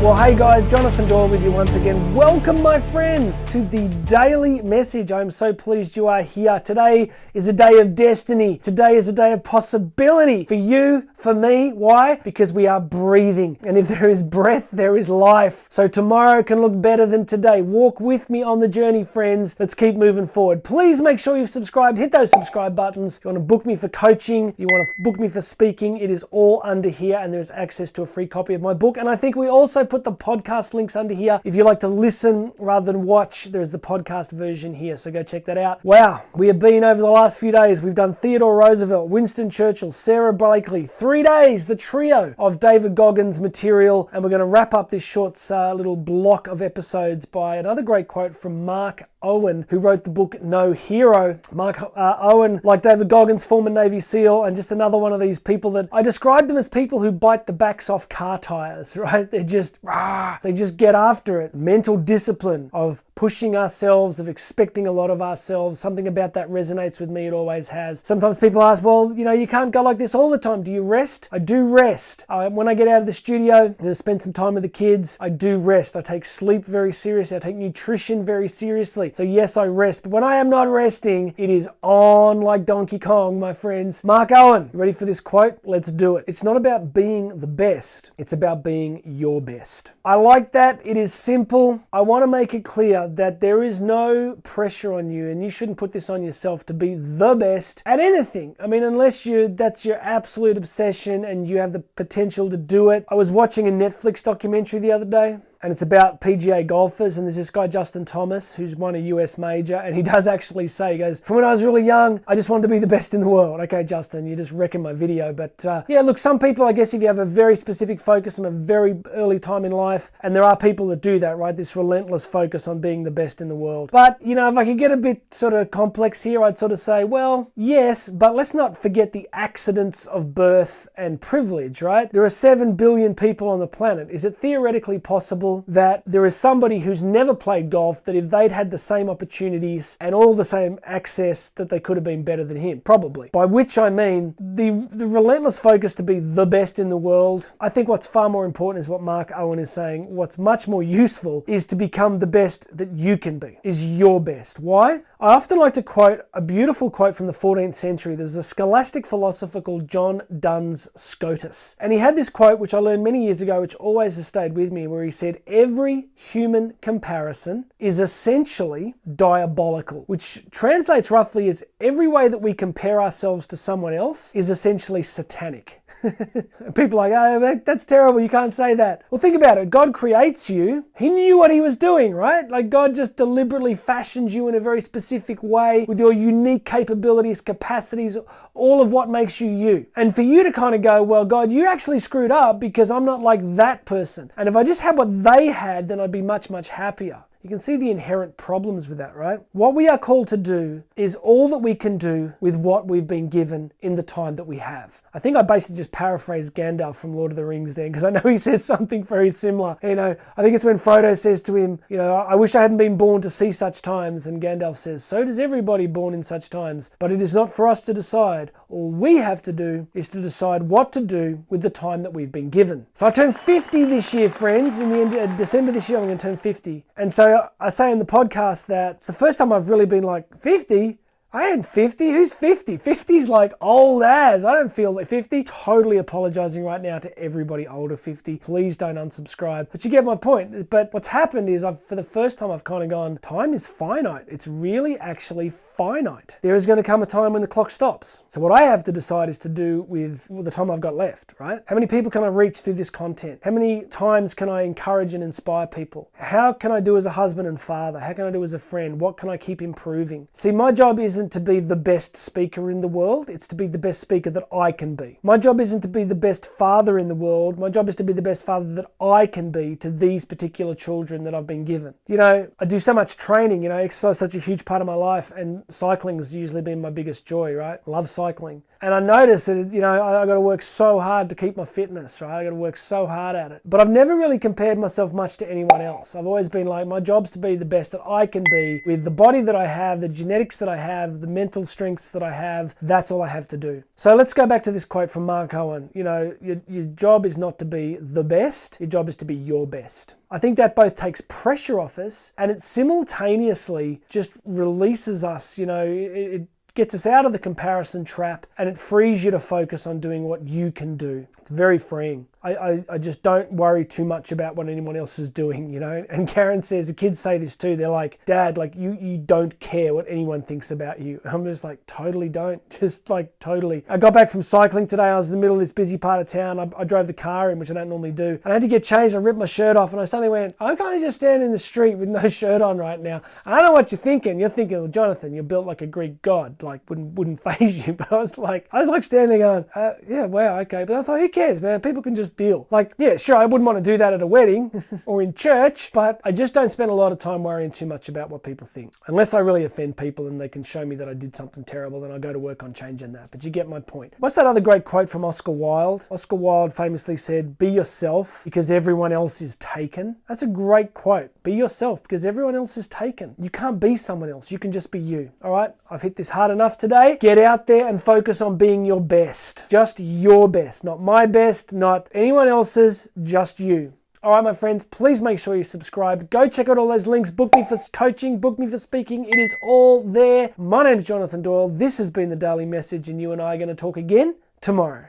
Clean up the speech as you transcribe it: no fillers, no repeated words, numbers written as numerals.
Well, hey guys, Jonathan Doyle with you once again. Welcome, my friends, to the daily message. I'm so pleased you are here. Today is a day of destiny. Today is a day of possibility for you, for me. Why? Because we are breathing. And if there is breath, there is life. So tomorrow can look better than today. Walk with me on the journey, friends. Let's keep moving forward. Please make sure you've subscribed. Hit those subscribe buttons. If you want to book me for coaching, you want to book me for speaking, it is all under here, and there's access to a free copy of my book. And I think we also put the podcast links under here. If you like to listen rather than watch, there's the podcast version here, so go check that out. Wow, we have been over the last few days. We've done Theodore Roosevelt, Winston Churchill, Sarah Blakely. 3 days, the trio of David Goggins material, and we're going to wrap up this short little block of episodes by another great quote from Mark Owen, who wrote the book No Hero. Mark Owen, like David Goggins, former Navy SEAL, and just another one of these people that I describe them as people who bite the backs off car tires, right? They just get after it. Mental discipline of pushing ourselves, of expecting a lot of ourselves. Something about that resonates with me. It always has. Sometimes people ask, well, you can't go like this all the time. Do you rest? I do rest. When I get out of the studio, I'm going to spend some time with the kids. I do rest. I take sleep very seriously. I take nutrition very seriously. So yes, I rest. But when I am not resting, it is on like Donkey Kong, my friends. Mark Owen, you ready for this quote? Let's do it. It's not about being the best. It's about being your best. I like that. It is simple. I want to make it clear that there is no pressure on you, and you shouldn't put this on yourself to be the best at anything. I mean, unless that's your absolute obsession and you have the potential to do it. I was watching a Netflix documentary the other day, and it's about PGA golfers, and there's this guy, Justin Thomas, who's won a US major, and he does actually say, he goes, from when I was really young, I just wanted to be the best in the world. Okay, Justin, you're just wrecking my video. But yeah, look, some people, I guess if you have a very specific focus from a very early time in life, and there are people that do that, right? This relentless focus on being the best in the world. But, if I could get a bit sort of complex here, I'd sort of say, well, yes, but let's not forget the accidents of birth and privilege, right? There are 7 billion people on the planet. Is it theoretically possible that there is somebody who's never played golf, that if they'd had the same opportunities and all the same access, that they could have been better than him? Probably. By which I mean the relentless focus to be the best in the world. I think what's far more important is what Mark Owen is saying. What's much more useful is to become the best that you can be, is your best. Why? I often like to quote a beautiful quote from the 14th century. There was a scholastic philosopher called John Duns Scotus. And he had this quote, which I learned many years ago, which always has stayed with me, where he said, every human comparison is essentially diabolical, which translates roughly as every way that we compare ourselves to someone else is essentially satanic. People are like, oh, that's terrible, you can't say that. Well, think about it. God creates you. He knew what he was doing, right? Like, God just deliberately fashions you in a very specific way with your unique capabilities, capacities, all of what makes you you. And for you to kind of go, well, God, you actually screwed up because I'm not like that person. And if I just had what they had, then I'd be much, much happier. You can see the inherent problems with that, right? What we are called to do is all that we can do with what we've been given in the time that we have. I think I basically just paraphrased Gandalf from Lord of the Rings there, because I know he says something very similar. I think it's when Frodo says to him, I wish I hadn't been born to see such times. And Gandalf says, so does everybody born in such times. But it is not for us to decide. All we have to do is to decide what to do with the time that we've been given. So I turned 50 this year, friends. In the end of December this year, I'm going to turn 50. And so I say in the podcast that it's the first time I've really been like, 50? I ain't 50. Who's 50? 50's like old as. I don't feel like 50. Totally apologizing right now to everybody older 50. Please don't unsubscribe. But you get my point. But what's happened is for the first time I've kind of gone, time is finite. It's really actually finite. There is going to come a time when the clock stops. So what I have to decide is to do with the time I've got left, right? How many people can I reach through this content? How many times can I encourage and inspire people? How can I do as a husband and father? How can I do as a friend? What can I keep improving? See, my job isn't to be the best speaker in the world. It's to be the best speaker that I can be. My job isn't to be the best father in the world. My job is to be the best father that I can be to these particular children that I've been given. I do so much training, exercise is such a huge part of my life, and cycling has usually been my biggest joy, right? I love cycling. And I noticed that, I got to work so hard to keep my fitness, right? I got to work so hard at it. But I've never really compared myself much to anyone else. I've always been like, my job's to be the best that I can be with the body that I have, the genetics that I have, have, the mental strengths that I have, that's all I have to do. So let's go back to this quote from Mark Owen. You know, your job is not to be the best, your job is to be your best. I think that both takes pressure off us and it simultaneously just releases us, you know, it gets us out of the comparison trap and it frees you to focus on doing what you can do. It's very freeing. I just don't worry too much about what anyone else is doing, you know. And Karen says, the kids say this too, they're like, Dad, like you don't care what anyone thinks about you. And I'm just like, totally don't, just like totally. I got back from cycling today. I was in the middle of this busy part of town. I drove the car in, which I don't normally do. And I had to get changed. I ripped my shirt off and I suddenly went, I can't just stand in the street with no shirt on right now. I know what you're thinking. You're thinking, well, Jonathan, you're built like a Greek god, like wouldn't faze you. But I was like standing there going, yeah, wow, okay. But I thought, who cares, man? People can just deal. Like, yeah, sure, I wouldn't want to do that at a wedding or in church, but I just don't spend a lot of time worrying too much about what people think. Unless I really offend people and they can show me that I did something terrible, then I'll go to work on changing that. But you get my point. What's that other great quote from Oscar Wilde? Oscar Wilde famously said, be yourself because everyone else is taken. That's a great quote. Be yourself because everyone else is taken. You can't be someone else. You can just be you. All right? I've hit this hard enough today. Get out there and focus on being your best. Just your best. Not my best, not anyone else's, just you. All right, my friends, please make sure you subscribe. Go check out all those links. Book me for coaching, book me for speaking. It is all there. My name's Jonathan Doyle. This has been the Daily Message, and you and I are going to talk again tomorrow.